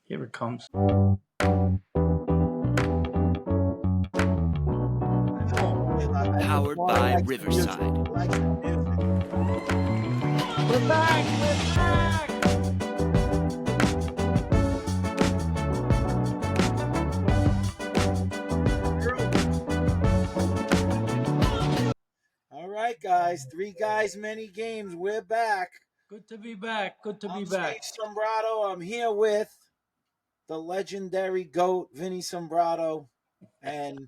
Here it comes. Powered by Riverside. We're back. We're back. All right, guys. 3 guys, many games. We're back. Good to be back. Good to be I'm back. Steve Sombrato. I'm here with the legendary GOAT, Vinny Sombrato. And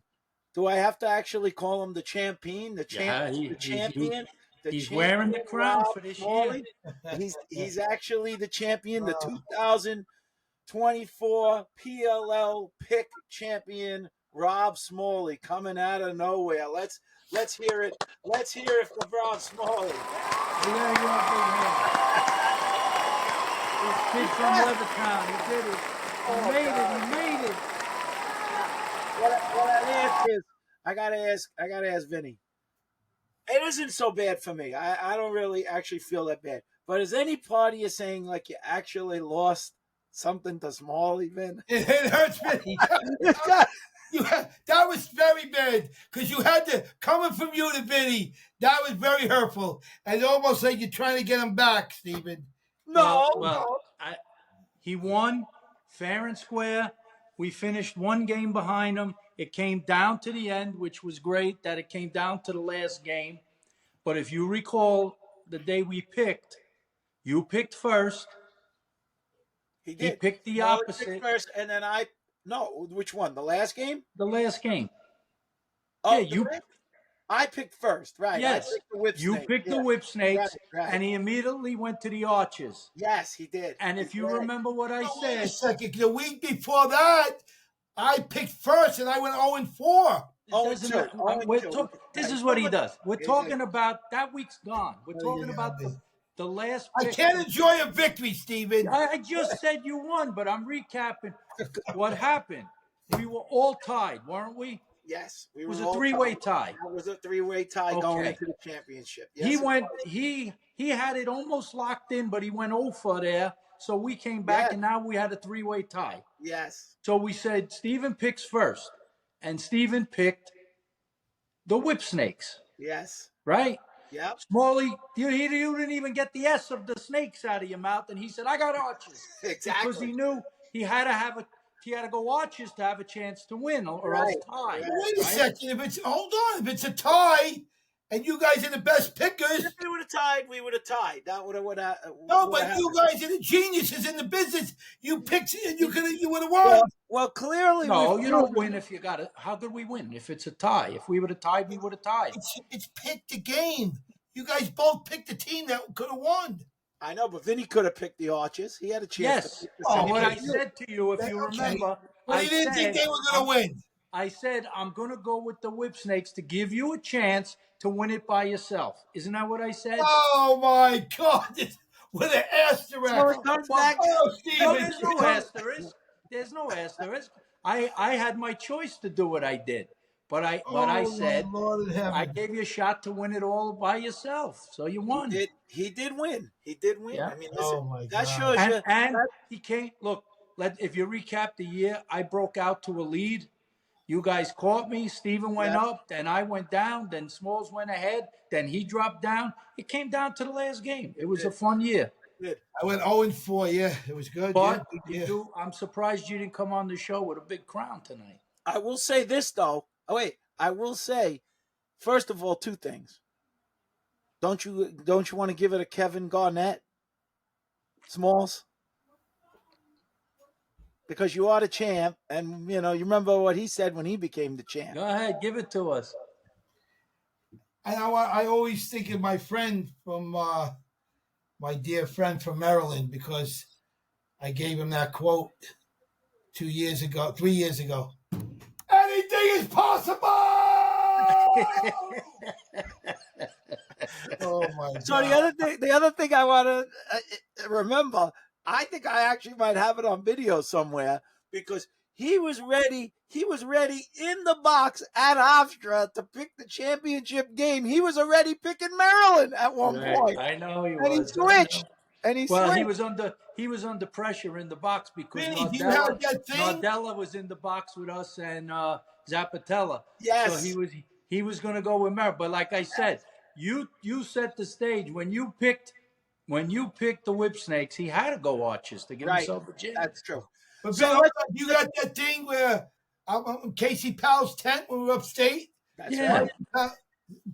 do I have to actually call him the champion? The champion? He's wearing the crown Rob for this Smalley? year. He's actually the champion, the 2024 PLL pick champion, Rob Smalley, coming out of nowhere. Let's hear it. Let's hear it for Rob Smalley. There you are, big man. This kid from Levittown, he did it. He made it. What I ask is, I gotta ask Vinny. It isn't so bad for me. I don't really actually feel that bad. But is any part of you saying like you actually lost something to Smalley, Vin? It hurts me. That was very bad because you had to coming from you to Vinny. That was very hurtful, and almost like you're trying to get him back, Stephen. No. He won fair and square. We finished one game behind him. It came down to the end, which was great that it came down to the last game. But if you recall the day we picked, you picked first. He did. He picked the Smalley opposite. picked first, and then which one? The last game? The last game. Oh, yeah, I picked first, right? Yes, I picked the whip you snake. picked the whip snakes, right. and he immediately went to the arches. Yes, he did. And if you remember what I Wait a said, second. The week before that, I picked first, and I went 0-4. this is what he does. We're talking about that week's gone. We're talking about the last pick. I can't enjoy a victory, Stephen. I just said you won, but I'm recapping what happened. We were all tied, weren't we? Yes, it was a three-way tie. It was a three-way tie going into the championship. Yes, he had it almost locked in, but he went 0 for there. So we came back, and now we had a three-way tie. Yes. So we said Stephen picks first, and Stephen picked the whip snakes. Yes. Right? Yep. Smalley, you didn't even get the S of the snakes out of your mouth, and he said, "I got arches." Exactly. Because he knew he had to go arches to have a chance to win, or else tie. Wait a second. If it's a tie, and you guys are the best pickers. If we would have tied, we would have tied. That would have. No, but you guys are the geniuses in the business. You picked and you would have won. Well, clearly, no, you don't win if you got it. How could we win if it's a tie? If we would have tied, we would have tied. It's picked the game. You guys both picked the team that could have won. I know, but Vinny could have picked the Arches. He had a chance. Yes. What I said to you, if you remember, but he didn't think they were going to win. I said I'm going to go with the whip snakes to give you a chance to win it by yourself. Isn't that what I said? Oh my God! With an asterisk. There's no asterisk. There's no asterisk. I had my choice to do what I did. But I said I gave you a shot to win it all by yourself. So you won. He did win. Yeah. I mean, listen, that shows you. And he came. Look, if you recap the year, I broke out to a lead. You guys caught me. Steven went up, then I went down, then Smalls went ahead, then he dropped down. It came down to the last game. It was a fun year. I went 0-4. Yeah, it was good. But I'm surprised you didn't come on the show with a big crown tonight. I will say this though. Oh wait, I will say, first of all, 2 things. Don't you want to give it a Kevin Garnett, Smalls? Because you are the champ, and you remember what he said when he became the champ. Go ahead, give it to us. And I always think of my friend from my dear friend from Maryland, because I gave him that quote 3 years ago. Anything is possible. Oh my God! So the other thing I want to remember, I think I actually might have it on video somewhere, because he was ready. He was ready in the box at Hofstra to pick the championship game. He was already picking Maryland at one point. I know he was. And he switched. and he Well, swings. he was under pressure in the box because Vinny, do you have that thing? Nardella was in the box with us and Zappatella. So Yes, he was going to go with Merritt. But like I said, you set the stage when you picked the Whip Snakes. He had to go Arches to give right. himself a chance. That's true. But So Vin, let's. you got that thing where Casey Powell's tent when we were upstate? That's Yeah. right.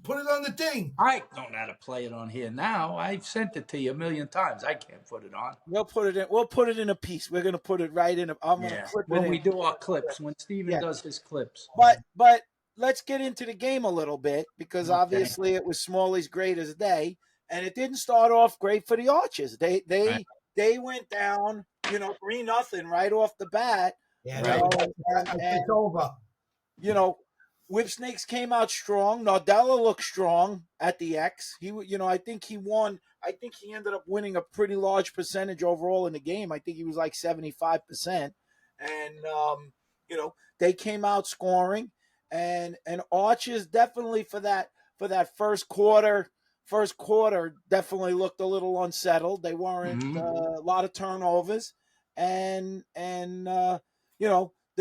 Put it on the thing. I don't know how to play it on here now. I've sent it to you a million times. I can't put it on. We'll put it in. We'll put it in a piece. We're gonna put it right in. I'm gonna clip it When in. we do our clips, when Steven Yeah. does his clips. But let's get into the game a little bit because obviously it was Smalley's greatest day, and it didn't start off great for the Arches. They went down, 3-0 right off the bat. Yeah, it's over. Whip Snakes came out strong. Nardella looked strong at the X. I think he won. I think he ended up winning a pretty large percentage overall in the game. I think he was like 75%. And they came out scoring, and Arches definitely for that first quarter definitely looked a little unsettled. They weren't a lot of turnovers, and the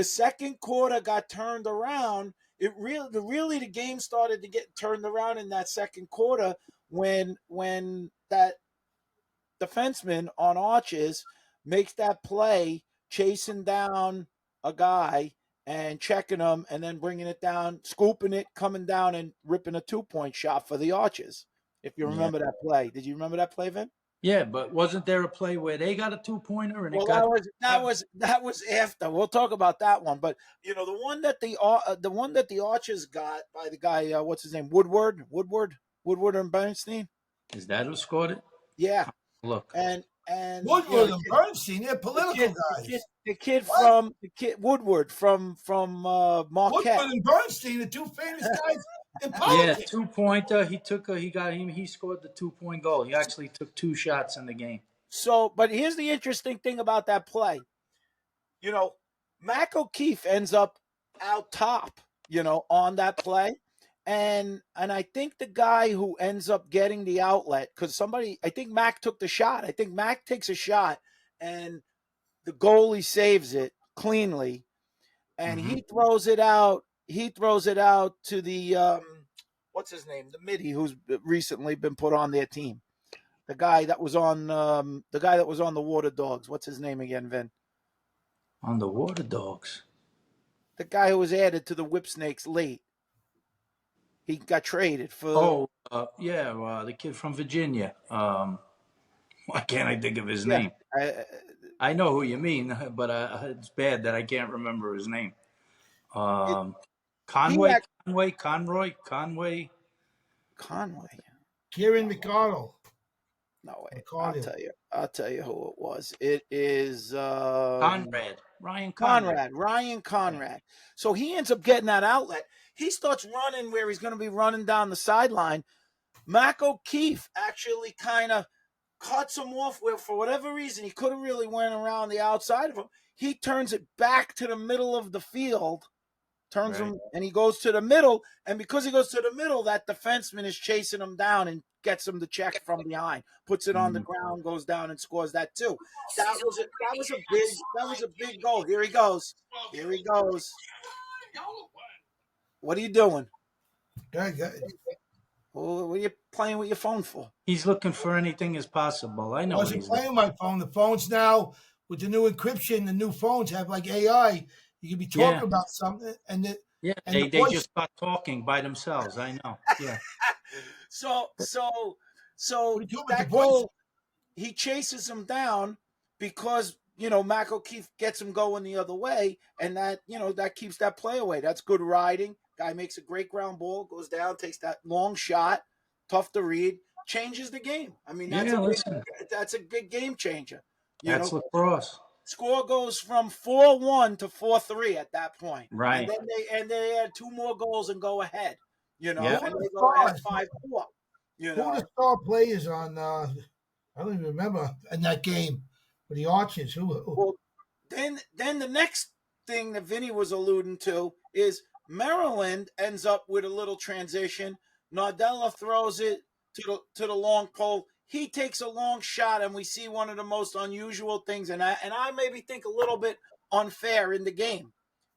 second quarter got turned around. The game started to get turned around in that second quarter when that defenseman on Arches makes that play, chasing down a guy and checking him, and then bringing it down, scooping it, coming down, and ripping a 2-point shot for the Arches. If you remember that play, did you remember that play, Vin? Yeah, but wasn't there a play where they got a 2-pointer and that was after. We'll talk about that one. But the one that the Archers got by the guy, what's his name, Woodward and Bernstein. Is that who scored it? Yeah, Look, and Woodward and Bernstein, they're political guys. The kid Woodward from Marquette. Woodward and Bernstein, the two famous guys in politics. 2-pointer. He scored the 2-point goal. He actually took 2 shots in the game. So, but here's the interesting thing about that play. Mac O'Keefe ends up out top, on that play. And I think the guy who ends up getting the outlet, because I think Mac took the shot. I think Mac takes a shot, and the goalie saves it cleanly, and he throws it out. He throws it out to the what's his name, the midi, who's recently been put on their team. The guy that was on the Water Dogs. What's his name again, Vin? On the Water Dogs. The guy who was added to the Whip Snakes late. He got traded for. The kid from Virginia. Why can't I think of his name? I know who you mean, but it's bad that I can't remember his name. Conway. Kieran McConnell. No way. I'll tell you who it was. It is Conrad. Ryan Conrad. So he ends up getting that outlet. He starts running where he's going to be running down the sideline. Mac O'Keefe actually kind of cuts him off where, for whatever reason, he could have really went around the outside of him. He turns it back to the middle of the field, him, and he goes to the middle. And because he goes to the middle, that defenseman is chasing him down and gets him to check from behind, puts it on the ground, goes down and scores that too. That was a big goal. Here he goes. What are you doing? Good. What are you playing with your phone for? He's looking for anything as possible. I know. I wasn't playing with my phone. The phones now, with the new encryption, the new phones have like AI. You can be talking about something, and they just start talking by themselves. I know. Yeah. So that goal, he chases him down because Mac O'Keefe gets him going the other way, and that that keeps that play away. That's good riding. Guy makes a great ground ball, goes down, takes that long shot, tough to read, changes the game. I mean, that's a big game changer. That's lacrosse. Score goes from 4-1 to 4-3 at that point. Right. And they add 2 more goals and go ahead. And they go ahead 5-4. Who were the star players on? I don't even remember in that game for the Archers. Who? Well, then the next thing that Vinny was alluding to is Maryland ends up with a little transition. Nardella throws it to the long pole. he takes a long shot, and we see one of the most unusual things, and I maybe think a little bit unfair in the game.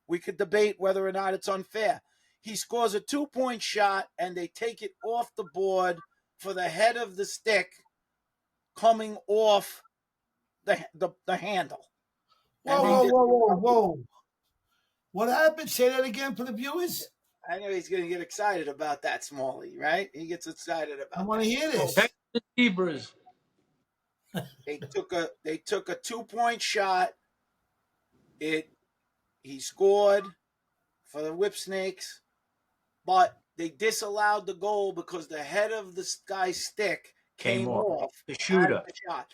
We could debate whether or not it's unfair. He scores a 2-point shot, and they take it off the board for the head of the stick coming off the handle. Whoa. What happened? Say that again for the viewers. I know he's going to get excited about that, Smalley, right? He gets excited about that. I want to hear this. Texas Zebras. They took a 2-point shot. He scored for the Whipsnakes, but they disallowed the goal because the head of the guy's stick came off the shooter. The shot.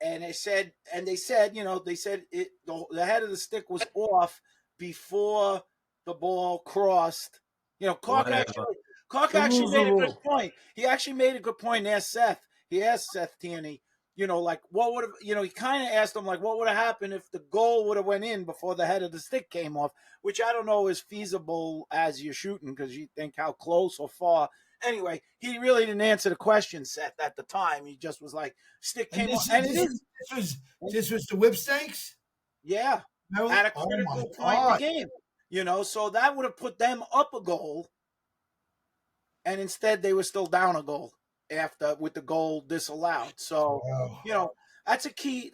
And they said, the head of the stick was off before the ball crossed. Clark actually made a good point. He actually made a good point. He asked Seth Tierney, what would have, he kind of asked him, what would have happened if the goal would have went in before the head of the stick came off, which I don't know is feasible as you're shooting because you think how close or far. Anyway, he really didn't answer the question, Seth, at the time. He just was like, stick came off. And this was the Whipsnakes? Yeah. At a critical point in the game. So that would have put them up a goal. And instead they were still down a goal with the goal disallowed. So, that's a key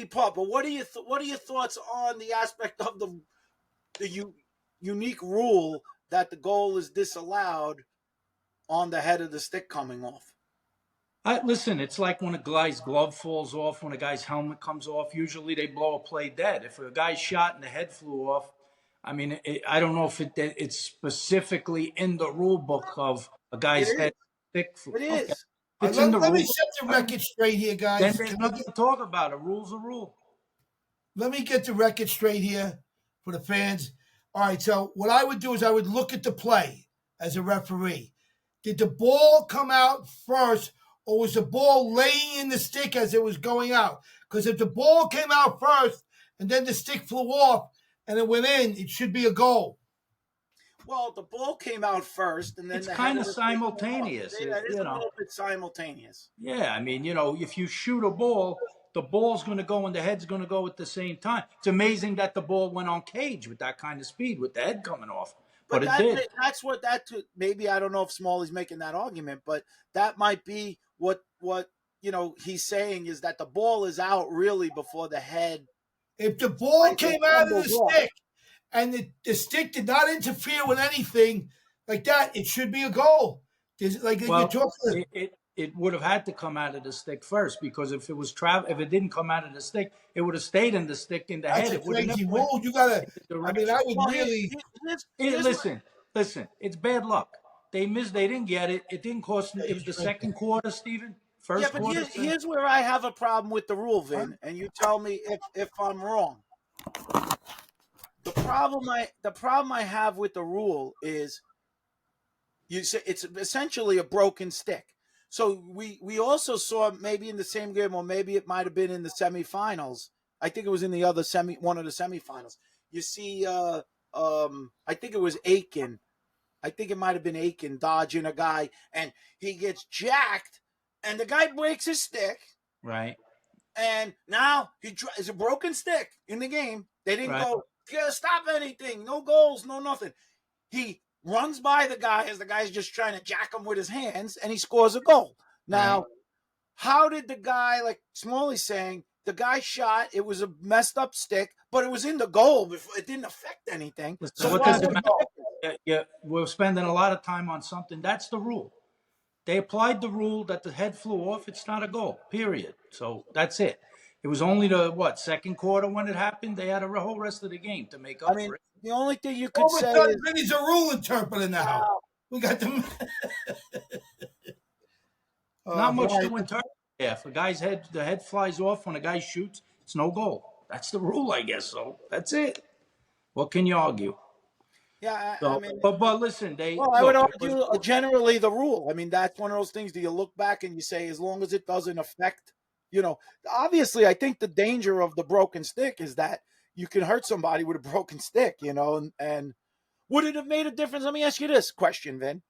part. But what are your thoughts on the aspect of the unique rule that the goal is disallowed on the head of the stick coming off? Listen, it's like when a guy's glove falls off, when a guy's helmet comes off, usually they blow a play dead. If a guy's shot and the head flew off, I mean, I don't know if it's specifically in the rule book of a guy's head stick. It is. Okay. Let me set the record straight here, guys. Then there's nothing to talk about. A rule's a rule. Let me get the record straight here for the fans. All right, so what I would do is I would look at the play as a referee. Did the ball come out first, or was the ball laying in the stick as it was going out? Because if the ball came out first and then the stick flew off and it went in, it should be a goal. Well, the ball came out first, and then it's kind of simultaneous. That is a little bit simultaneous. Yeah, I mean, if you shoot a ball, the ball's going to go and the head's going to go at the same time. It's amazing that the ball went on cage with that kind of speed, with the head coming off. But it did. Maybe I don't know if Smalley's making that argument, but that might be what he's saying is that the ball is out really before the head. If the ball came out of the stick and the stick did not interfere with anything like that, it should be a goal. It would have had to come out of the stick first, because if it didn't come out of the stick, it would have stayed in the stick in the head. That's a crazy rule. You gotta. I mean, I would really. Listen. It's bad luck. They missed. They didn't get it. It didn't cost. It was the second quarter, Stephen. First quarter. Here's where I have a problem with the rule, Vin, and you tell me if I'm wrong. The problem I have with the rule is, you say it's essentially a broken stick. So we also saw, maybe in the same game, or maybe it might have been in the semifinals. I think it was in the other one of the semifinals. You see, I think it was Aiken. I think it might have been Aiken dodging a guy, and he gets jacked, and the guy breaks his stick. Right. And now it's a broken stick in the game. They didn't go, stop anything, no goals, no nothing. He runs by the guy as the guy's just trying to jack him with his hands, and he scores a goal. Now, how did the guy, like Smalley's saying, the guy shot, it was a messed up stick, but it was in the goal before, it didn't affect anything. So what does it matter? Yeah, we're spending a lot of time on something. That's the rule. They applied the rule that the head flew off. It's not a goal, period. So that's it. It was only the, second quarter when it happened? They had a whole rest of the game to make up for it. The only thing you could say is... Vinny's a rule interpreter now. We got them. Not much to interpret. Yeah, if a guy's the head flies off when a guy shoots, it's no goal. That's the rule, I guess. So that's it. What can you argue? Yeah, I mean, but listen, I would argue generally the rule. I mean, that's one of those things that you look back and you say, as long as it doesn't affect, obviously, I think the danger of the broken stick is that you can hurt somebody with a broken stick, and would it have made a difference? Let me ask you this question, Vin.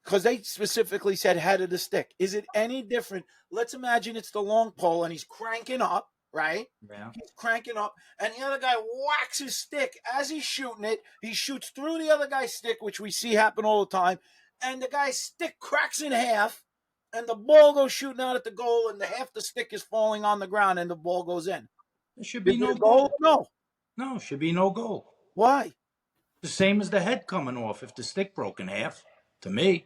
because they specifically said head of the stick. Is it any different? Let's imagine it's the long pole and he's cranking up, right? Yeah. He's cranking up, and the other guy whacks his stick as he's shooting it. He shoots through the other guy's stick, which we see happen all the time, and the guy's stick cracks in half, and the ball goes shooting out at the goal, and the half the stick is falling on the ground, and the ball goes in. There should Is be it no a goal? goal. No. No, should be no goal. Why? The same as the head coming off if the stick broke in half, to me.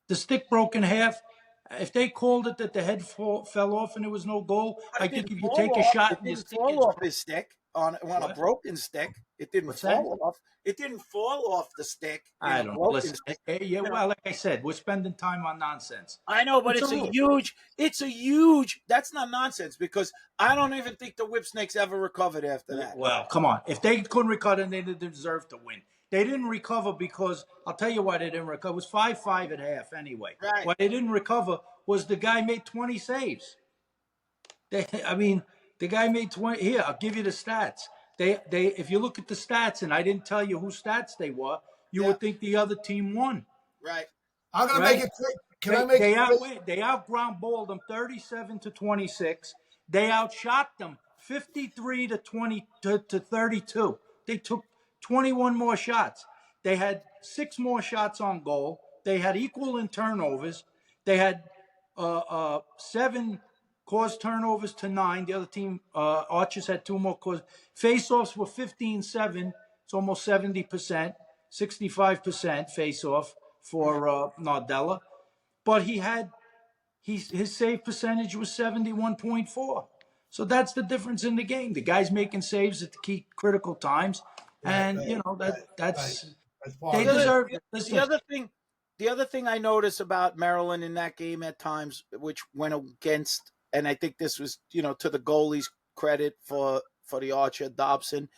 The stick broke in half. If they called it that the head fell off and there was no goal, But I it think didn't if you fall take a off. shot It and your didn't stick fall gets off broken. his stick on a What? broken stick. It didn't What's that? fall off. It didn't fall off the stick in I a don't know. broken Listen, stick. yeah, You know, well, like I said, we're spending time on nonsense. I know, but It's a it's a rule. huge. That's not nonsense because I don't even think the whip snakes ever recovered after that. Well, come on. If they couldn't recover, then they didn't deserve to win. They didn't recover because I'll tell you why they didn't recover. It was 5-5 at half anyway. Right. Why they didn't recover was the guy made 20 saves. The guy made 20. Here, I'll give you the stats. If you look at the stats, and I didn't tell you whose stats they were, you Yeah. would think the other team won. Right. I'm gonna Right. make it quick. Can I make They it quick? they outground balled them 37-26. They outshot them 53 to 20 to 32. They took 21 more shots. They had 6 more shots on goal. They had equal in turnovers. They had 7 caused turnovers to 9. The other team, Archers, had 2 more caused. Face-offs were 15-7. It's almost 70%, 65% face-off for Nardella. But his save percentage was 71.4. So that's the difference in the game. The guy's making saves at the key critical times, and Right, you know right, that's right. they The other, deserve it. the Listen, other thing I noticed about Maryland in that game at times, which went against, and I think this was to the goalie's credit for the Archer Dobson,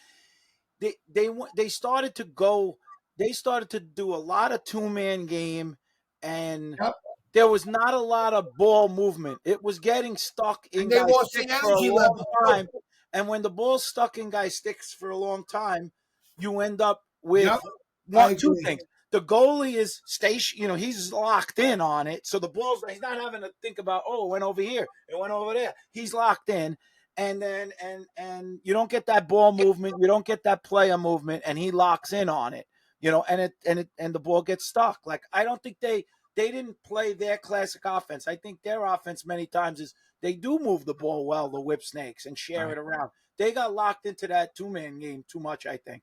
they started to go, they started to do a lot of 2-man game, and Yep. there was not a lot of ball movement. It was getting stuck in And they guys' lost sticks the for a energy long level. time. And when the ball's stuck in guys' sticks for a long time, you end up with Yep. two agree. things. The goalie is station, he's locked in on it. So the ball's, he's not having to think about, it went over here, it went over there. He's locked in. And then and you don't get that ball movement, you don't get that player movement, and he locks in on it. And the ball gets stuck. Like, I don't think they didn't play their classic offense. I think their offense many times is they do move the ball well, the whip snakes, and share it around. They got locked into that 2-man game too much, I think.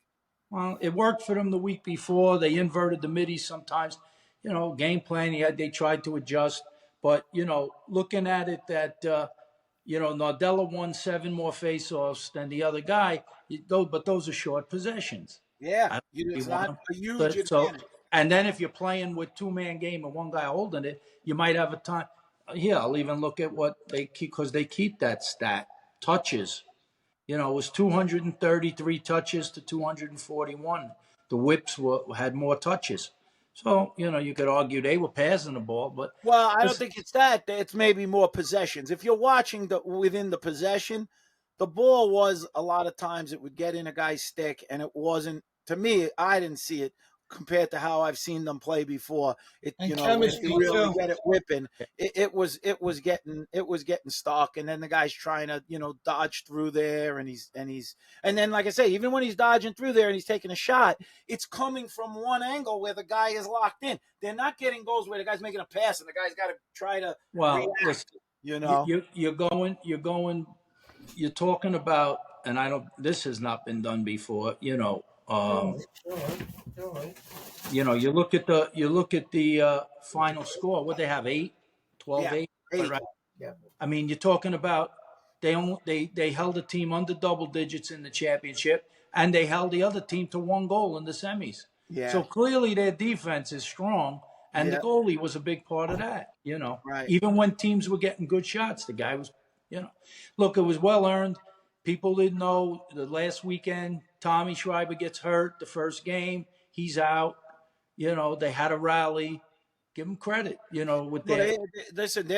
well, it worked for them the week before. They inverted the middies sometimes. Game plan. They tried to adjust, but looking at it, that Nardella won 7 more faceoffs than the other guy. But those are short possessions. Yeah, I it's don't not want a huge so, advantage. and then if you're playing with 2-man game and one guy holding it, you might have a time. Here, I'll even look at what they keep, because they keep that stat. Touches. It was 233 touches to 241. The whips had more touches. So, you could argue they were passing the ball, but Well, I don't think it's that. It's maybe more possessions. If you're watching within the possession, the ball was a lot of times it would get in a guy's stick, and it wasn't. To me, I didn't see it compared to how I've seen them play before. And When chemistry, you really too. get it whipping, it was getting stuck, and then the guy's trying to dodge through there, and then, like I say, even when he's dodging through there and he's taking a shot, it's coming from one angle where the guy is locked in. They're not getting goals where the guy's making a pass and the guy's got to try to react. listen, you're talking about, and I don't. This has not been done before. All right. You look at the final score. What they have, 8, 12-8, 8. right? Yeah. I mean, you're talking about they held a team under double digits in the championship, and they held the other team to 1 goal in the semis. Yeah. So clearly their defense is strong, and the Yeah. goalie was a big part of that. Right. Even when teams were getting good shots, the guy was, look, it was well earned. People didn't know the last weekend. Tommy Schreiber gets hurt the first game. He's out. They had a rally. Give them credit. With Well, their listen, they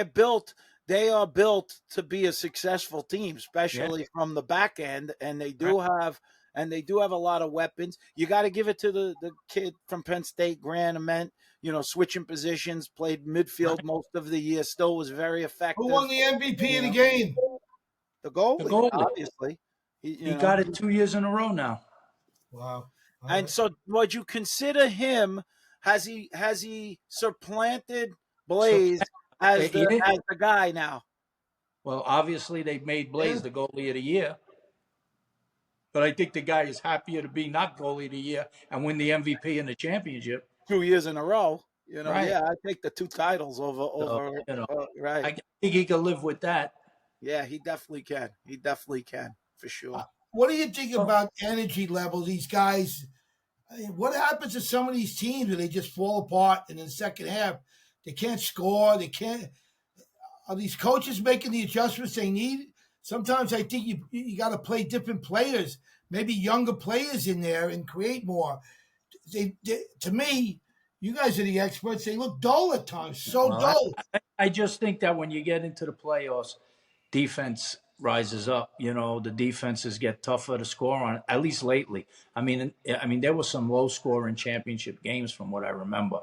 are built to be a successful team, especially from the back end, and they do have and they do have a lot of weapons. You got to give it to the kid from Penn State, Grant Ament, switching positions, played midfield most of the year, still was very Who effective. won the MVP You of the know. game? The goalie, The goalie. obviously. He got it 2 years in a row now. Wow. All And right. so, would you consider him? Has he supplanted Blaze as Yeah. the guy now? Well, obviously they made Blaze the goalie of the year, but I think the guy is happier to be not goalie of the year and win the MVP and the championship. 2 years in a row. Right. Yeah, I take the 2 titles So, over. Right. I think he can live with that. Yeah, he definitely can. He definitely can, for sure. What do you think about energy level? These guys, I mean, what happens to some of these teams where they just fall apart in the second half? They can't score. They can't. Are these coaches making the adjustments they need? Sometimes I think you got to play different players, maybe younger players in there, and create more. To me, you guys are the experts. They look dull at times, dull. I just think that when you get into the playoffs, defense rises up. The defenses get tougher to score on, at least lately. I mean, there were some low-scoring championship games from what I remember,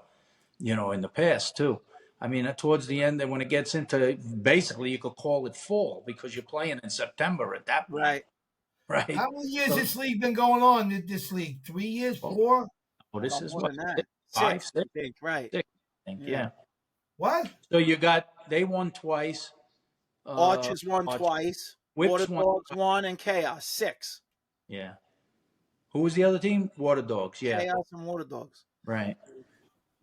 in the past too. I mean, towards the end, when it gets into, basically, you could call it fall because you're playing in September at that point. Right. How many years this league been going on? This league, 3 years, 4? Oh, this is more what, than that. 5, 6, 6, I think, right? 6, I think, yeah. What? So they won twice. Arches won twice. Whips Water won Dogs won, and Chaos 6. Yeah. Who was the other team? Water Dogs. Yeah. Chaos and Water Dogs. Right.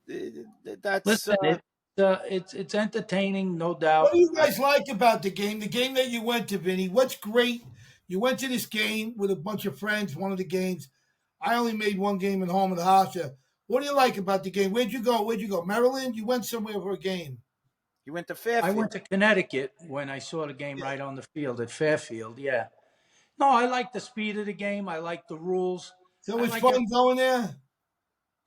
That's Listen, it's entertaining, no doubt. What do you guys like about the game? The game that you went to, Vinny. What's great? You went to this game with a bunch of friends. One of the games. I only made one game at home at Hasha. What do you like about the game? Where'd you go? Maryland? You went somewhere for a game. You went to Fairfield. I went to Connecticut when I saw the game right on the field at Fairfield. Yeah. No, I like the speed of the game. I like the rules. So it was fun going there?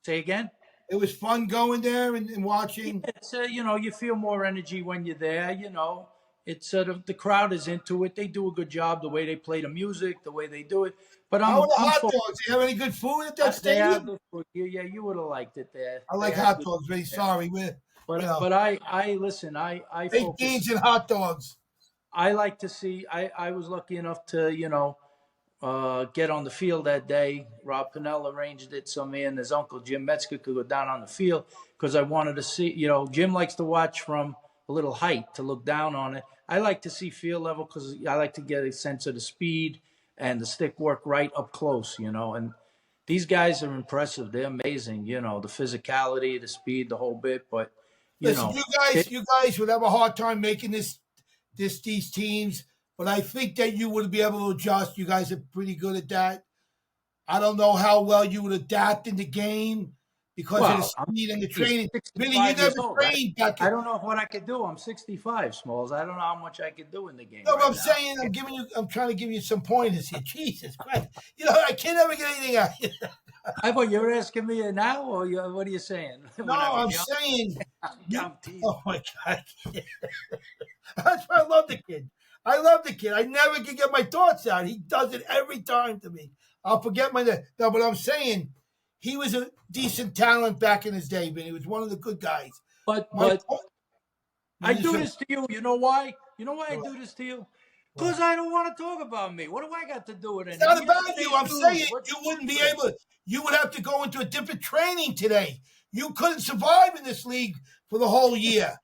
Say again? It was fun going there and watching? Yeah, it's, you feel more energy when you're there, It's sort of, the crowd is into it. They do a good job, the way they play the music, the way they do it. But How are the hot dogs? Do you have any good food at that stadium? They have good food. Yeah, you would have liked it there. I like hot dogs, Vinny. Sorry. But I listen, I baked beans and hot dogs. I like to see, I was lucky enough to, get on the field that day. Rob Pennell arranged it so me and his uncle Jim Metzger could go down on the field because I wanted to see, Jim likes to watch from a little height to look down on it. I like to see field level because I like to get a sense of the speed and the stick work right up close, and these guys are impressive. They're amazing, the physicality, the speed, the whole bit. But listen, you guys would have a hard time making these teams, but I think that you would be able to adjust. You guys are pretty good at that. I don't know how well you would adapt in the game because of the speed and the training. Vinny, you never trained back. I don't know what I could do. I'm 65, Smalls. I don't know how much I could do in the game. No, but I'm saying I'm trying to give you some pointers here. Jesus Christ. I can't ever get anything out. I thought you were asking me now, or what are you saying? No, I'm saying. I'm teasing. Oh my God! That's why I love the kid. I never can get my thoughts out. He does it every time to me. I'll forget no, but I'm saying he was a decent talent back in his day, but he was one of the good guys. But I do this to you. You know why? You know why I do this to you? Because I don't want to talk about me. What do I got to do with it? It's not about you. I'm saying you wouldn't be able to. You would have to go into a different training today. You couldn't survive in this league for the whole year.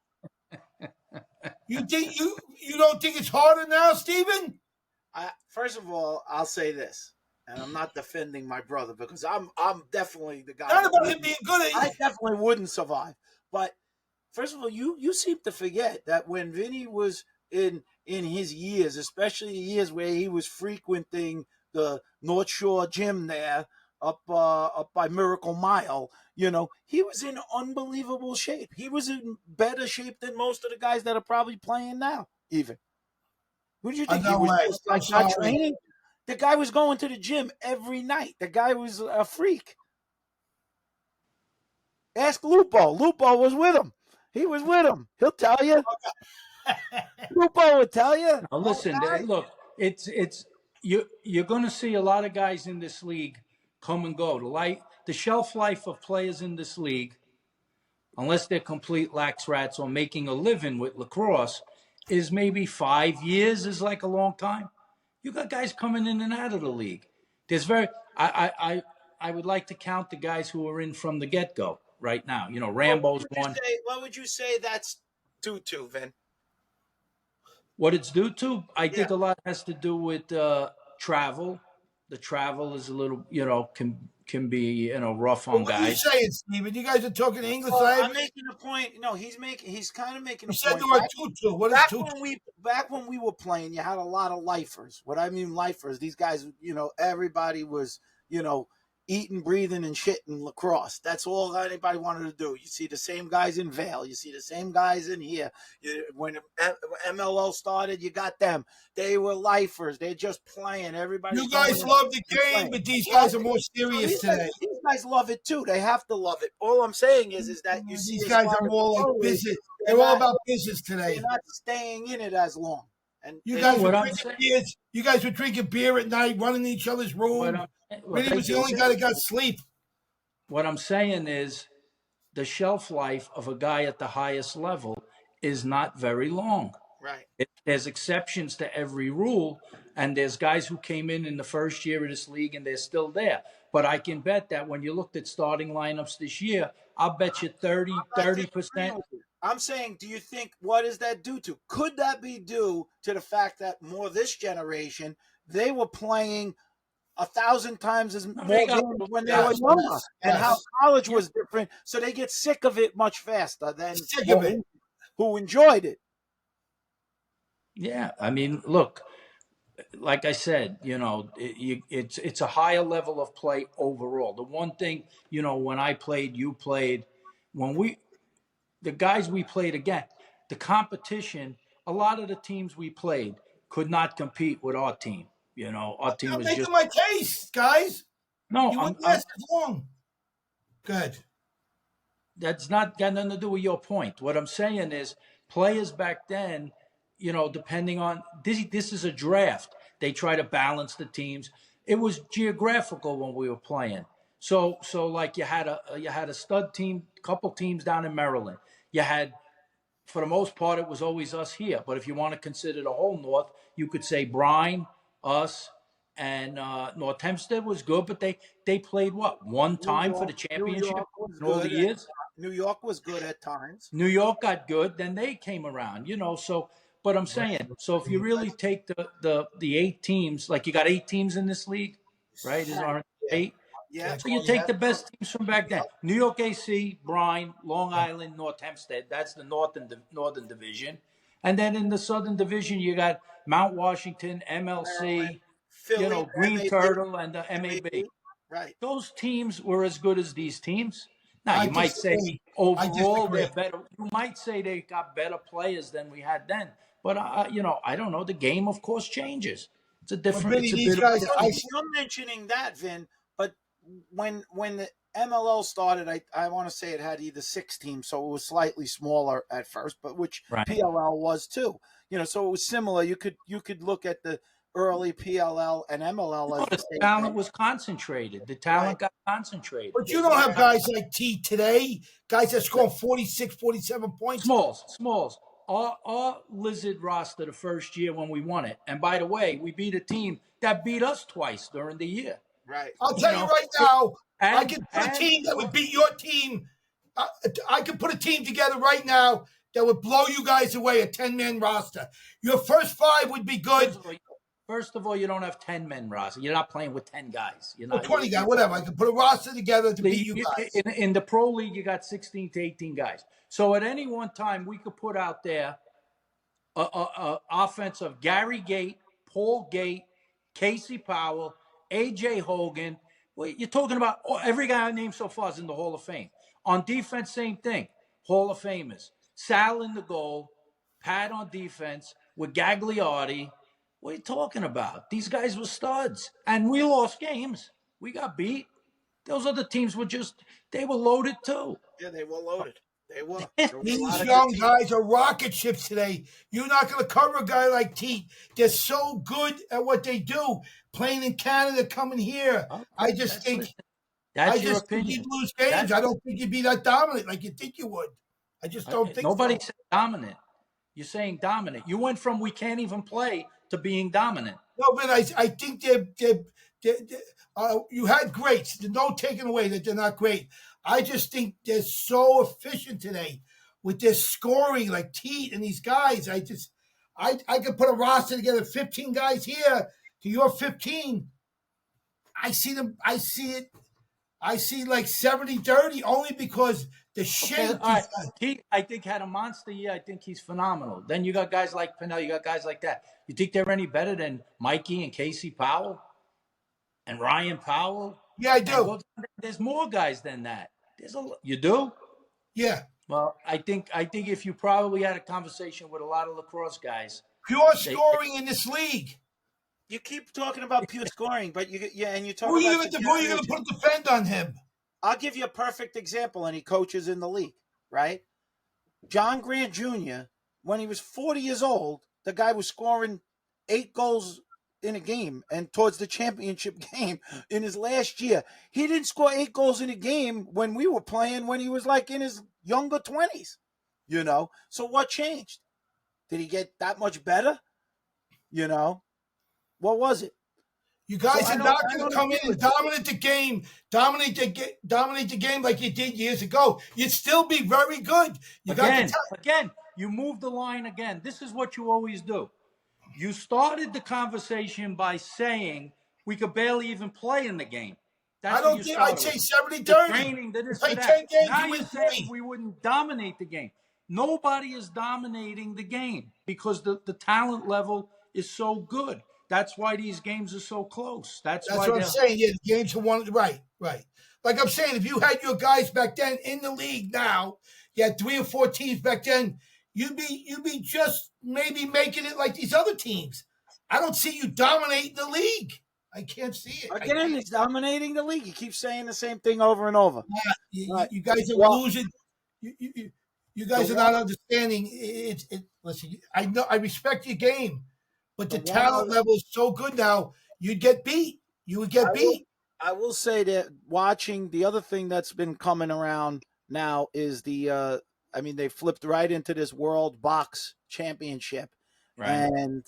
You don't think it's harder now, Steven? First of all, I'll say this, and I'm not defending my brother because I'm definitely the guy. Not about him being good at I definitely wouldn't survive. But first of all, you seem to forget that when Vinny was in his years, especially years where he was frequenting the North Shore gym there up by Miracle Mile, he was in unbelievable shape. He was in better shape than most of the guys that are probably playing now, even. Who did you think he was just not training? The guy was going to the gym every night. The guy was a freak. Ask Lupo. Lupo was with him. He was with him. He'll tell you. Lupo would tell you. Now listen, look, it's you're going to see a lot of guys in this league come and go. The shelf life of players in this league, unless they're complete lax rats or making a living with lacrosse, is maybe 5 years is like a long time. You got guys coming in and out of the league. There's very I would like to count the guys who are in from the get go right now. You know, Rambo's one. What would you say that's due to, Vin? What it's due to, I Yeah. think a lot has to do with travel. The travel is a little, can be rough on What are you guys. saying, Steven? You guys are talking English. Well, I I'm making a point. No, he's kind of making a You said point. the word tutu. What is tutu? Back when we were playing, you had a lot of lifers. What I mean lifers, these guys, everybody was, eating, breathing, and shitting lacrosse. That's all anybody wanted to do. You see the same guys in Vale. You see the same guys in here. When MLO started, you got them. They were lifers. They're just playing. Everybody. You guys love the game, but these guys are more serious today. These guys love it too. They have to love it. All I'm saying is that you see these guys are more like business. They're all about business today. They're not staying in it as long. And you guys were drinking beers. You guys were drinking beer at night, running in each other's room. Vinny was the only guy that got sleep. What I'm saying is the shelf life of a guy at the highest level is not very long. Right. There's exceptions to every rule, and there's guys who came in the first year of this league and they're still there. But I can bet that when you looked at starting lineups this year, I'll bet you 30%. I'm saying, do you think, what is that due to? Could that be due to the fact that more this generation, they were playing 1,000 times as more games when they were younger, and how college was different, so they get sick of it much faster than who enjoyed it. Yeah, I mean, look, like I said, it's a higher level of play overall. The one thing, when I played, you played, the guys we played again, the competition, a lot of the teams we played could not compete with our team. Our team was just. I'm making my case, guys. No, you wouldn't last as long. Good. That's not got nothing to do with your point. What I'm saying is, players back then, depending on this is a draft. They try to balance the teams. It was geographical when we were playing. So like you had a stud team, couple teams down in Maryland. You had, for the most part, it was always us here. But if you want to consider the whole North, you could say Brine, us, and North Hempstead was good, but they played one time for the championship in all the years. New York was good at times. New York got good, then they came around, So, but I'm saying, so if you really take the 8 teams, like you got 8 teams in this league, right? Is there 8? Yeah. So you take the best teams from back then. New York AC, Brine, Long Island, North Hempstead. That's the Northern Division. And then in the Southern Division, you got Mount Washington, MLC, Philly, Green MAB, Turtle, and the MAB. Right. Those teams were as good as these teams. Now, you might say overall they're better. You might say they got better players than we had then. But, I don't know. The game, of course, changes. It's a different. I'm mentioning that, Vin, but when the MLL started, I want to say it had either 6 teams, so it was slightly smaller at first, but which PLL was too. So it was similar. You could look at the early PLL and MLL. The talent was concentrated. The talent got concentrated. But you don't have guys like T today, guys that score 46, 47 points. Smalls. Our Lizard roster the first year when we won it. And by the way, we beat a team that beat us twice during the year. Right. I'll tell you right now, I could put a team that would beat your team. I could put a team together right now that would blow you guys away, a 10-man roster. Your first 5 would be good. First of all, you don't have 10-man roster. You're not playing with 10 guys. You're not 20 guys, whatever. I can put a roster together to beat you guys. In the pro league, you got 16 to 18 guys. So at any one time, we could put out there a offense of Gary Gate, Paul Gate, Casey Powell, A.J. Hogan. Well, you're talking about every guy I named so far is in the Hall of Fame. On defense, same thing. Hall of Famers. Sal in the goal, Pat on defense with Gagliardi. What are you talking about? These guys were studs. And we lost games. We got beat. Those other teams they were loaded too. Yeah, they were loaded. They were. There was a lot These of young good teams. guys are rocket ships today. You're not going to cover a guy like Teat. They're so good at what they do. Playing in Canada, coming here. Okay, I just think listen, that's your he'd opinion. lose games. That I don't think he'd be that dominant like you think you would. I just don't think nobody so. said dominant. You're saying dominant. You went from we can't even play to being dominant. No, but I think you had greats. There's no taking away that they're not great. I just think they're so efficient today with their scoring, like Teat and these guys. I could put a roster together, 15 guys here to your 15. I see them. I see it. I see like 70-30 only because the Okay, shape. all right. He, I think, had a monster year. I think he's phenomenal. Then you got guys like Pinnell. You got guys like that. You think they're any better than Mikey and Casey Powell and Ryan Powell? Yeah, I do. There's more guys than that. You do? Yeah. Well, I think if you probably had a conversation with a lot of lacrosse guys, Pure scoring in this league. You keep talking about pure scoring, but and you talk Who are you about going to put defend on him? I'll give you a perfect example, and he coaches in the league, right? John Grant Jr., when he was 40 years old, the guy was scoring 8 goals in a game, and towards the championship game in his last year. He didn't score 8 goals in a game when we were playing when he was like in his younger 20s, you know? So what changed? Did he get that much better? You know? What was it? You guys So are not going to come in and dominate the game like you did years ago. You'd still be very good. Again, you moved the line again. This is what you always do. You started the conversation by saying we could barely even play in the game. I don't think I'd say 70-30. Training, this, play that. 10 games, Now you you're win saying 3. we wouldn't dominate the game. Nobody is dominating the game because the talent level is so good. That's why these games are so close. That's why what I'm saying. Yeah, the games are one. Right. Like I'm saying, if you had your guys back then in the league now, you had 3 or 4 teams back then, you'd be just maybe making it like these other teams. I don't see you dominating the league. I can't see it. Again, he's dominating the league. He keeps saying the same thing over and over. You guys are losing. You guys are not understanding. Listen, I know. I respect your game, but the talent level is so good now. You'd get beat. You would get beat. I will say that watching the other thing that's been coming around now is the. I mean, they flipped right into this World Box Championship, right. And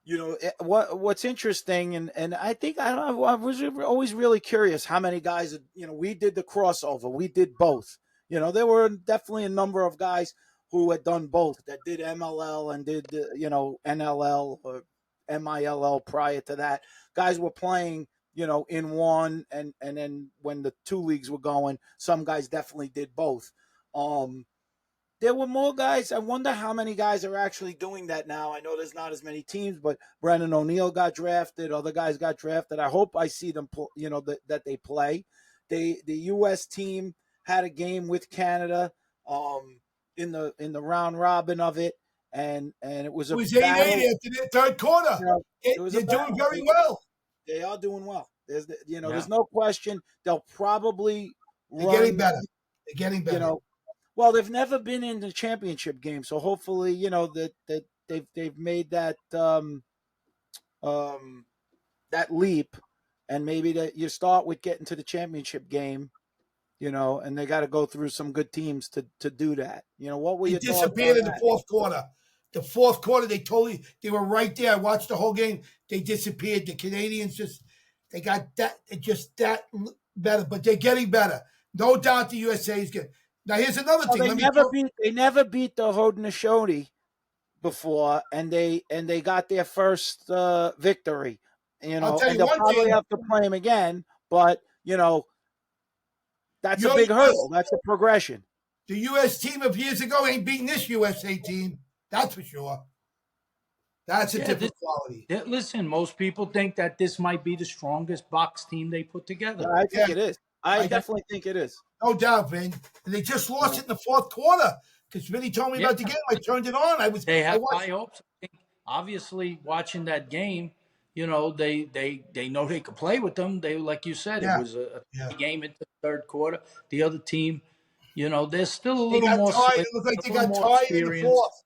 you know what's interesting, and I think I was always really curious how many guys. You know, we did the crossover. We did both. You know, there were definitely a number of guys who had done both, that did MLL and did, NLL or MILL prior to that. Guys were playing, in one, and then when the 2 leagues were going, some guys definitely did both. There were more guys. I wonder how many guys are actually doing that now. I know there's not as many teams, but Brennan O'Neill got drafted. Other guys got drafted. I hope I see them, that they play. The U.S. team had a game with Canada in the round robin of it, and it was a 8-8 after the third quarter. They're doing very well. They are doing well. There's no question. They'll probably They're getting better. They're getting better. Well, they've never been in the championship game, so hopefully, that they've made that that leap, and maybe that you start with getting to the championship game. And they got to go through some good teams to do that. What were you disappeared in the fourth quarter? The fourth quarter, they were right there. I watched the whole game. They disappeared. The Canadians they got that better, but they're getting better. No doubt the USA is good. Now here's another thing. They never beat the Haudenosaunee before, and they got their first victory. I'll tell you they'll one probably thing. have to play them again, but that's a big hurdle. That's a progression. The U.S. team of years ago ain't beating this USA team. That's for sure. That's a different quality. Listen, most people think that this might be the strongest box team they put together. I think it is. I definitely think it is. No doubt, Vin. They just lost it in the fourth quarter because Vinny told me about the game. I turned it on. They have high hopes. I think, obviously, watching that game, they know they could play with them. They, like you said, it was a game into the third quarter. The other team, You know, they're still a They little got more tired. slick, It looked like a they little got more tired in the experienced. fourth.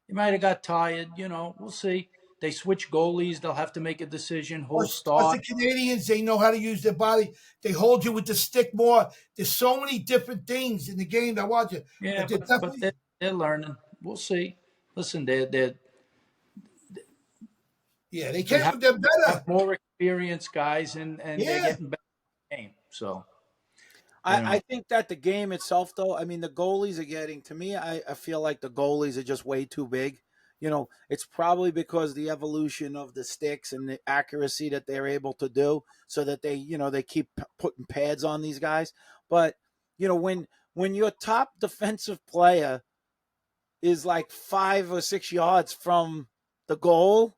They might have got tired. You know, we'll see. They switch goalies. They'll have to make a decision who'll Plus start. the Canadians, they know how to use their body. They hold you with the stick more. There's so many different things in the game that watch it. Yeah, But they're but definitely, they're learning. We'll see. Listen, they yeah, they we can't. They're have better. more experienced guys, and they're Yeah, getting better at the game. So I think that the game itself, though, I mean, the goalies are getting, to me, I feel like the goalies are just way too big. You know, it's probably because the evolution of the sticks and the accuracy that they're able to do, so that they, they keep putting pads on these guys. But, when your top defensive player is like 5 or 6 yards from the goal,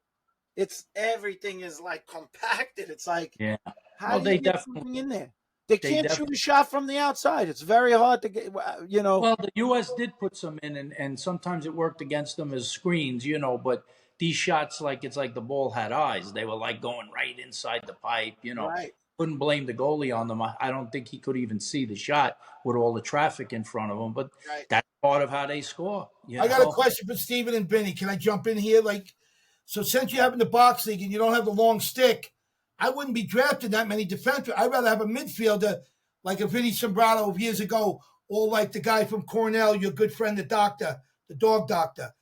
it's everything is like compacted. It's like, yeah. how Well, do you they get definitely something in there? They they can't definitely. shoot a shot from the outside. It's very hard to get. Well, the U.S. did put some in, and sometimes it worked against them as screens, But these shots, like it's like the ball had eyes. They were like going right inside the pipe. Right, Couldn't blame the goalie on them. I don't think he could even see the shot with all the traffic in front of him. But right. that's part of how they score. I got a question for Steven and Benny. Can I jump in here? So since you have in the box league and you don't have the long stick, I wouldn't be drafting that many defenders. I'd rather have a midfielder like a Vinny Sombrado of years ago, or like the guy from Cornell, your good friend, the dog doctor,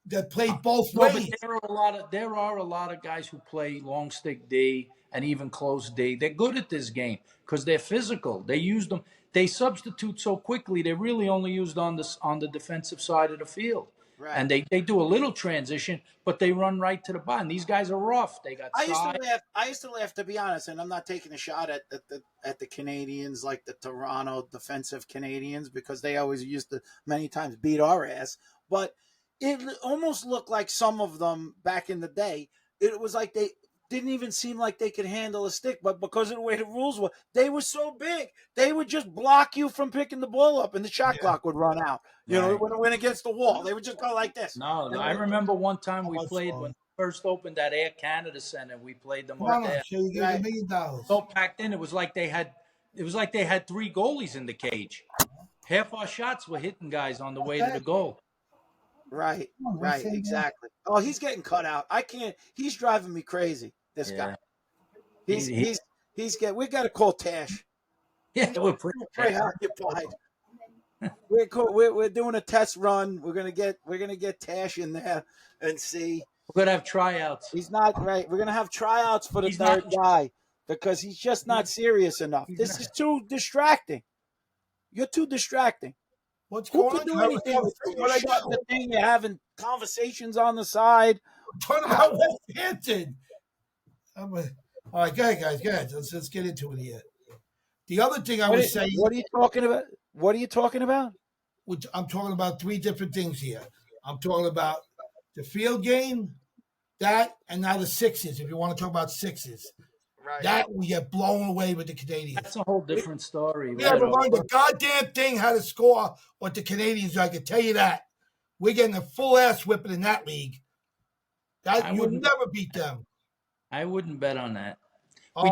that played both No, but ways. there are a lot of guys who play long stick D and even close D. They're good at this game because they're physical. They use them. They substitute so quickly. They're really only used on the defensive side of the field, Right. and they do a little transition, but they run right to the bottom. These guys are rough. They got I used to size. laugh. I used to laugh, to be honest, and I'm not taking a shot at the Canadians, like the Toronto defensive Canadians, because they always used to many times beat our ass. But it almost looked like some of them back in the day. It was like they didn't even seem like they could handle a stick, but because of the way the rules were, they were so big, they would just block you from picking the ball up, and the shot clock would run out. Right. When it went against the wall, they would just go like this. No, And I remember one time we What's played when wrong? we first opened that Air Canada Center. We played them Come up on, there. so you get Right. $1 million. So packed in, it was like they had three goalies in the cage. Half our shots were hitting guys on the way to the goal. Right, Come on, right, exactly. Oh, he's getting cut out. I can't. He's driving me crazy. This Yeah. guy. He's He- he's get. We got to call Tash. Yeah, we're pretty. We're preoccupied. We're doing a test run. We're gonna get Tash in there and see. We're gonna have tryouts. He's not right. We're gonna have tryouts for the He's not. third guy because he's just not serious enough. He's This not. is too distracting. You're too distracting. What's Who going could on? do You have a anything with you? conversation. You're What I shutting do? the thing. You're having conversations on the side. Turn out West Hampton. All right, go ahead, guys. Go ahead. Let's get into it here. The other thing I was saying, What are you talking about? What are you talking about? which I'm talking about three different things here. I'm talking about the field game, that, and now the sixes. If you want to talk about sixes, Right. that we get blown away with the Canadians. That's a whole different story. We haven't learned the goddamn thing how to score what the Canadians do. I can tell you that. We're getting a full ass whipping in that league. That you'll never beat them. I wouldn't bet on that. Oh, We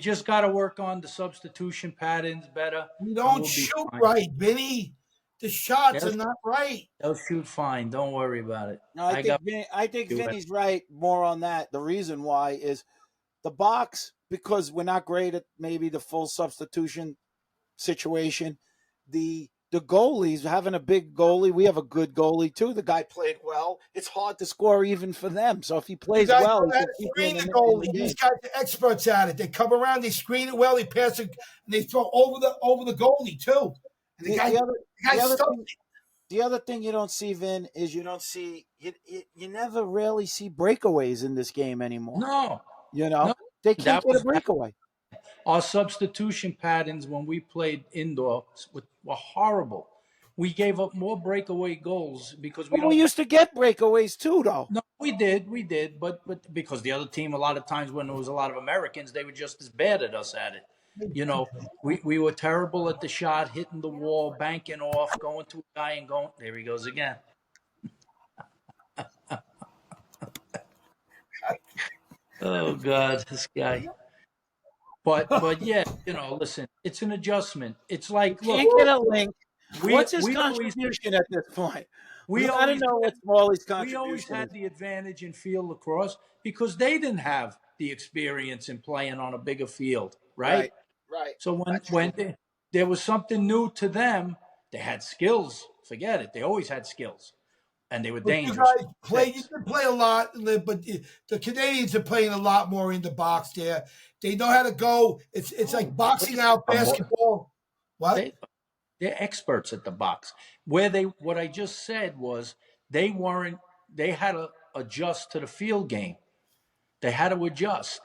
just gotta work on the substitution patterns better. we and don't we'll be shoot fine. right, Vinny. The shots Yes. are not right. They'll shoot fine. Don't worry about it. No, I think do it. Vinny's right more on that. The reason why is the box, because we're not great at maybe the full substitution situation. The goalies, having a big goalie, we have a good goalie too. The guy played well. It's hard to score even for them. So if he plays guys well, know how to he can screen keep the you in goalie. the game. These guys are experts at it. They come around, they screen it well, they pass it, and they throw over the goalie too. And the other thing you don't see, Vin, is you don't see you never really see breakaways in this game anymore. No, They can't That get a was- breakaway. our substitution patterns when we played indoor were horrible. We gave up more breakaway goals because we Well, don't. we used to get breakaways too, though. No, we did, but because the other team, a lot of times when there was a lot of Americans, they were just as bad at us at it. We were terrible at the shot, hitting the wall, banking off, going to a guy and going. There he goes again. Oh God, this guy. But yeah, listen, it's an adjustment. It's You like, look, can't get a link. we What's his we always contribution at this point? We we got to always know had, what Smalley's we always contribution had is. the advantage in field lacrosse because they didn't have the experience in playing on a bigger field, right? Right, right. So when That's true. when there was something new to them, they had skills. Forget it. They always had skills, and they were But you dangerous. guys play. You can play a lot, but the Canadians are playing a lot more in the box. There, they know how to go. It's like boxing out basketball. What? They they're experts at the box. What I just said was they weren't. They had to adjust to the field game. They had to adjust.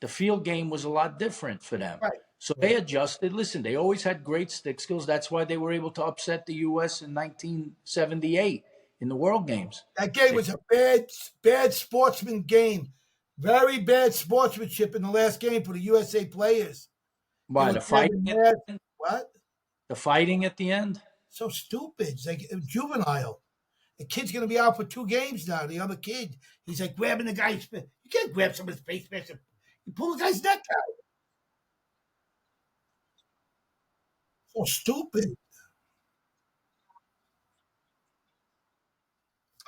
The field game was a lot different for them. Right. So they adjusted. Listen, they always had great stick skills. That's why they were able to upset the U.S. in 1978 in the World Games. That game was a bad sportsman game. Very bad sportsmanship in the last game for the USA players. Why the fighting? What? The fighting at the end? So stupid. It's like juvenile. The kid's going to be out for 2 games now. The other kid, he's like grabbing the guy's face. You can't grab somebody's face, man. You pull the guy's neck out. So stupid.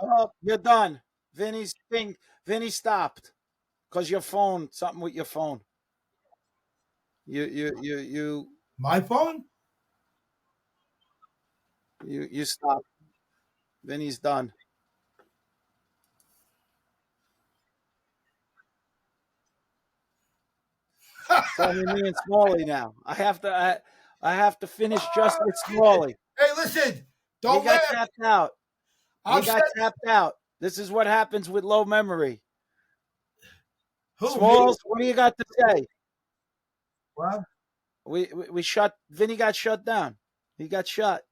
Oh, you're done. Vinny stopped because your phone, something with your phone. You My phone? you stopped. Vinny's done. It's only me and Smalley now. I have to finish just with Smalley. Hey, listen. He Don't got laugh. tapped out. He got tapped out. This is what happens with low memory. Who? Smalls, what do you got to say? What? We shut. Vinny got shut down. He got shut.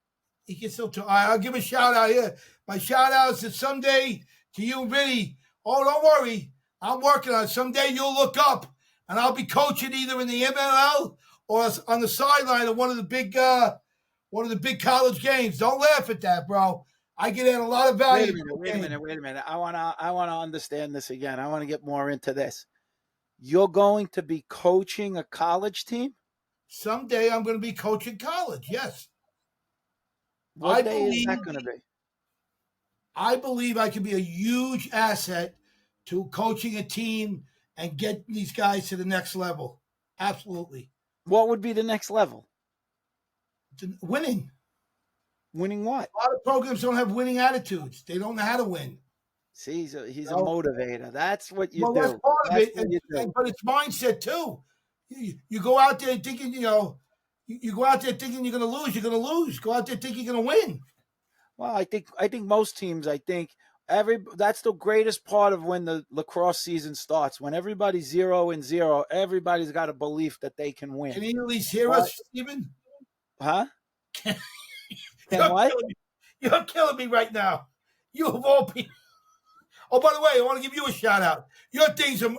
He can still talk. I'll give a shout out here. My shout outs is someday to you, Vinny. Oh, don't worry. I'm working on it. Someday you'll look up and I'll be coaching either in the MLL or on the sideline of one of the big college games. Don't laugh at that, bro. I get in a lot of value. Wait a minute. I wanna understand this again. I want to get more into this. You're going to be coaching a college team? Someday I'm going to be coaching college. Yes. What day is that going to be? I believe I can be a huge asset to coaching a team and get these guys to the next level. Absolutely. What would be the next level? Winning. Winning what? A lot of programs don't have winning attitudes. They don't know how to win. See, he's a motivator. That's what you do. That's part of it, but it's mindset too. You go out there thinking, you go out there thinking you're going to lose. You're going to lose. Go out there thinking you're going to win. Well, I think most teams. That's the greatest part of when the lacrosse season starts. When everybody's 0-0, everybody's got a belief that they can win. Can you at least hear us, Stephen? Huh? You're what? You're killing me right now. You of all people. Oh, by the way, I want to give you a shout out. Your things are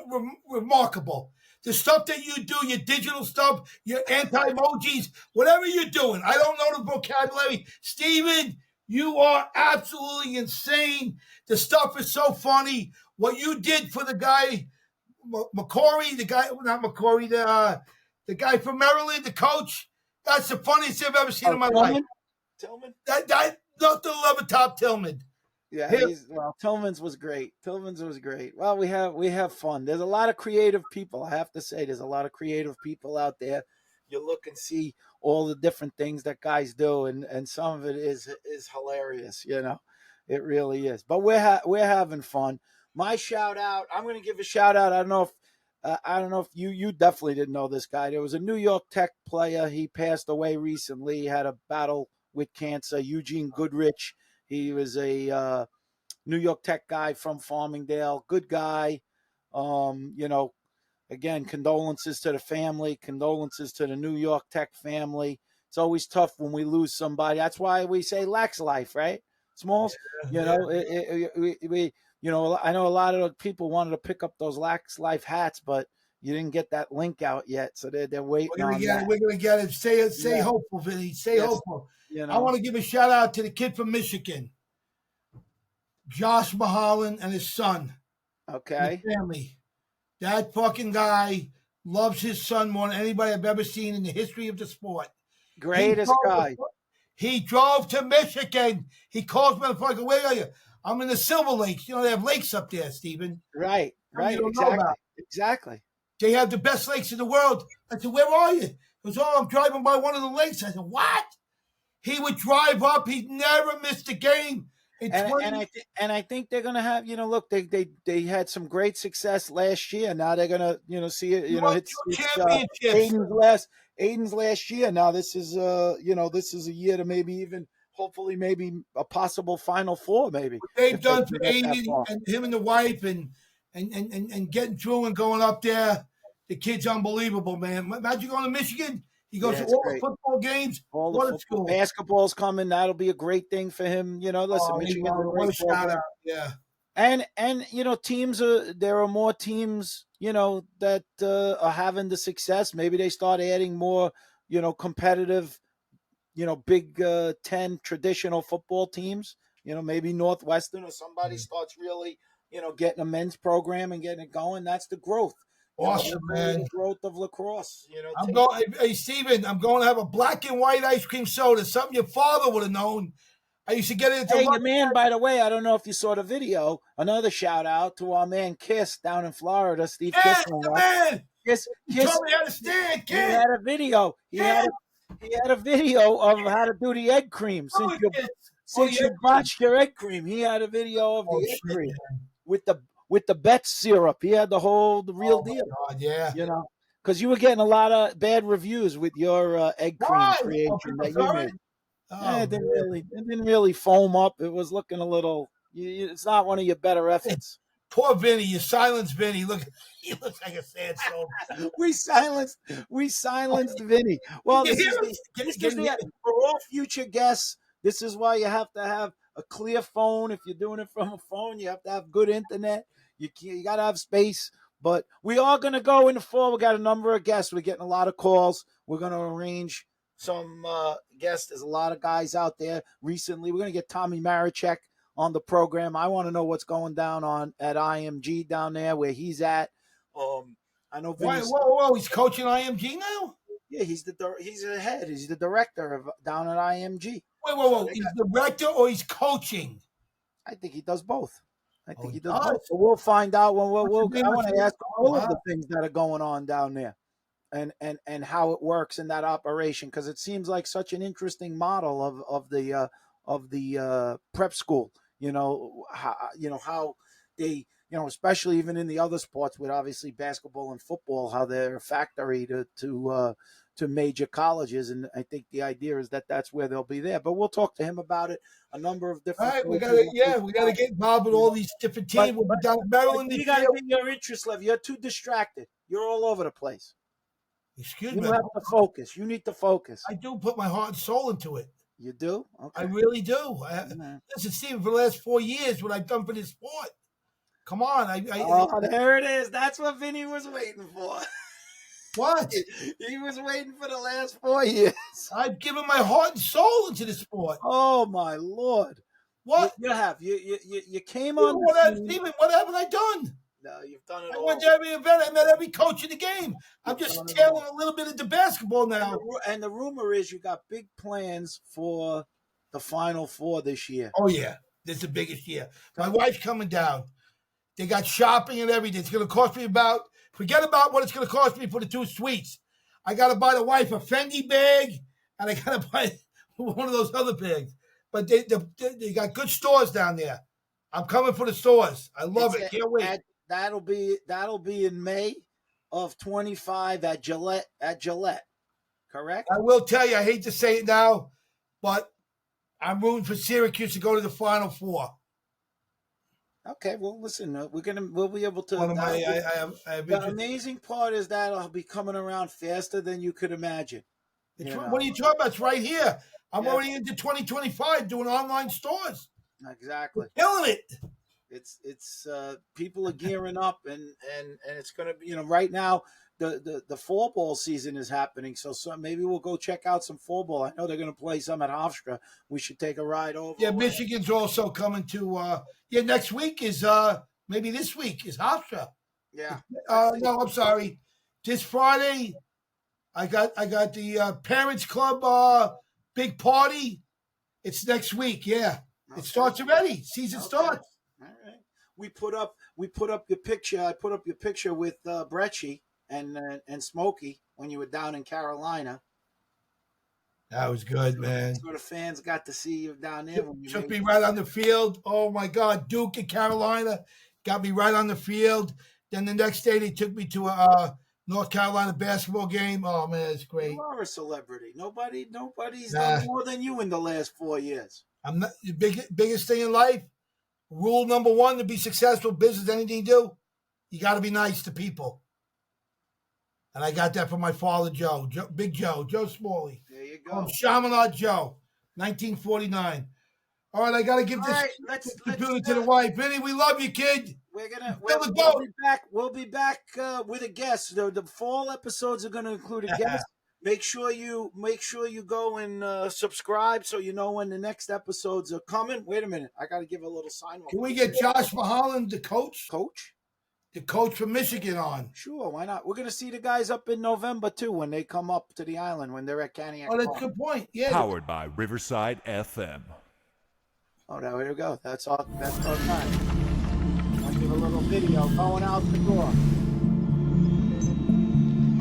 remarkable. The stuff that you do, your digital stuff, your anti-emojis, whatever you're doing. I don't know the vocabulary. Steven, you are absolutely insane. The stuff is so funny. What you did for the guy, McCory, the guy from Maryland, the coach, that's the funniest I've ever seen in my life. Tillman? That nothing will ever top Tillman. Yeah, Tillman's was great. Well, we have fun. There's a lot of creative people. I have to say, there's a lot of creative people out there. You look and see all the different things that guys do, and some of it is hilarious. It really is. But we're having fun. My shout out. I'm going to give a shout out. I don't know if you definitely didn't know this guy. There was a New York Tech player. He passed away recently. He had a battle with cancer. Eugene Goodrich. He was a New York Tech guy from Farmingdale. Good guy. Again, condolences to the family. Condolences to the New York Tech family. It's always tough when we lose somebody. That's why we say Lax Life, right? Smalls. I know a lot of people wanted to pick up those Lax Life hats, but you didn't get that link out yet, so they're waiting. We're gonna get it. Stay hopeful, Vinny. Stay hopeful. I want to give a shout out to the kid from Michigan, Josh Mahalan, and his son. Okay. His family. That fucking guy loves his son more than anybody I've ever seen in the history of the sport. Greatest guy. He drove to Michigan. He calls me, motherfucker, where are you? I'm in the Silver Lakes. You know, they have lakes up there, Stephen. Right, You don't know about. exactly. They have the best lakes in the world. I said, where are you? He goes, oh, I'm driving by one of the lakes. I said, what? He would drive up. He'd never missed a game. And I think they're gonna have, look, they had some great success last year. Now they're gonna, see it, it's championships. Aiden's last year. Now this is this is a year to maybe even hopefully maybe a possible Final Four, maybe. What they've done for Aiden and him and the wife and getting through and going up there. The kid's unbelievable, man. Imagine going to Michigan. He goes to all the football games. What a school. Basketball's coming. That'll be a great thing for him. Listen, Michigan. What a shout out. Yeah. And teams there are more teams, that are having the success. Maybe they start adding more, competitive, Big Ten traditional football teams. Maybe Northwestern or somebody starts really, getting a men's program and getting it going. That's the growth. Awesome, man. The growth of lacrosse. Hey, Steven, I'm going to have a black and white ice cream soda, something your father would have known. I used to get it. Hey, the man, by the way, I don't know if you saw the video. Another shout out to our man Kiss down in Florida, Steve Kiss. The man. Kiss. Told me how to stand, Kiss. He had a video. He had a video of how to do the egg cream. Since you botched your egg cream, he had a video of the egg cream with the Betts syrup. He had the real deal. God, yeah. Because you were getting a lot of bad reviews with your egg cream creation that you made. It didn't really foam up. It was looking a little. It's not one of your better efforts. Poor Vinny, you silenced Vinny. Look, he looks like a sad soul. we silenced Vinny. Well, for all future guests, this is why you have to have a clear phone. If you're doing it from a phone, you have to have good internet. You got to have space. But we are going to go in the fall. We got a number of guests. We're getting a lot of calls. We're going to arrange some guests. There's a lot of guys out there. Recently, we're going to get Tommy Marichek on the program. I want to know what's going down at IMG down there where he's at. I know. Whoa! He's coaching IMG now. Yeah, he's the head. He's the director down at IMG. Whoa! He's the director or he's coaching? I think he does both. He does both. So we'll find out when I want to ask all of the things that are going on down there, and how it works in that operation, because it seems like such an interesting model of the prep school. How they, especially even in the other sports with obviously basketball and football, how they're a factory to major colleges, and I think the idea is that that's where they'll be there. But we'll talk to him about it. A number of different. All right, we gotta get involved with all these different teams. We'll be down in Maryland. You gotta get your interest level. You're too distracted. You're all over the place. Excuse me. You have to focus. You need to focus. I do put my heart and soul into it. You do? Okay. I really do. Listen, Steve, for the last 4 years, what I've done for this sport. Come on. There it is. That's what Vinny was waiting for. What? He was waiting for the last 4 years. I've given my heart and soul into the sport. Oh, my Lord. What? You have. You came on Steven, what haven't I done? No, you've done it all. I went to every event. I met every coach in the game. I'm just tailing a little bit into basketball now. And the rumor is you got big plans for the Final Four this year. Oh, yeah. This is the biggest year. My wife's coming down. They got shopping and everything. It's going to cost me forget about what it's going to cost me for the 2 suites. I got to buy the wife a Fendi bag, and I got to buy one of those other bags. But they got good stores down there. I'm coming for the stores. I love it. Can't wait. That'll be in May of 25 at Gillette. Correct? I will tell you, I hate to say it now, but I'm rooting for Syracuse to go to the Final Four. Okay, well, listen, we'll be able to. The amazing part is that I'll be coming around faster than you could imagine. What are you talking about? It's right here. I'm already into 2025 doing online stores. Exactly. We're killing it. It's people are gearing up, and it's going to be, right now the fall ball season is happening, so maybe we'll go check out some fall ball. I know they're going to play some at Hofstra. We should take a ride over. Yeah, Michigan's also coming to. Next week is maybe this week is Hofstra. Yeah. No, I'm sorry. this Friday, I got the Parents Club big party. It's next week. Yeah, Okay. it starts already. Season starts. All right. We put up your picture. I put up your picture with Brecci and Smokey when you were down in Carolina. That was good, man. So the fans got to see you down there. When you Took me right on the field. Oh my God, Duke and Carolina got me right on the field. Then the next day they took me to a North Carolina basketball game. Oh man, it's great. You are a celebrity. Nobody's done more than you in the last 4 years. I'm not the biggest thing in life. Rule number one to be successful business, anything you do, you got to be nice to people. And I got that from my father, Joe Big Joe Smalley. There you go. Chaminade Joe, 1949. All right, I got to give this computer to the wife. Vinny, we love you, kid. We'll be back with a guest. The fall episodes are going to include a guest. Make sure you go and subscribe so you know when the next episodes are coming. Wait a minute, I got to give a little sign off. Can we get Josh Mahalan, the coach? The coach from Michigan on. Sure, why not? We're going to see the guys up in November, too, when they come up to the island, when they're at Caniac. Oh, that's a good point. Yeah. Powered by Riverside FM. Oh, there we go. That's our time. I'll give a little video going out the door.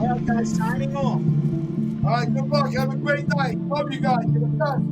All right, guys, signing off. All right, good luck. Have a great night. Love you guys. You're the best.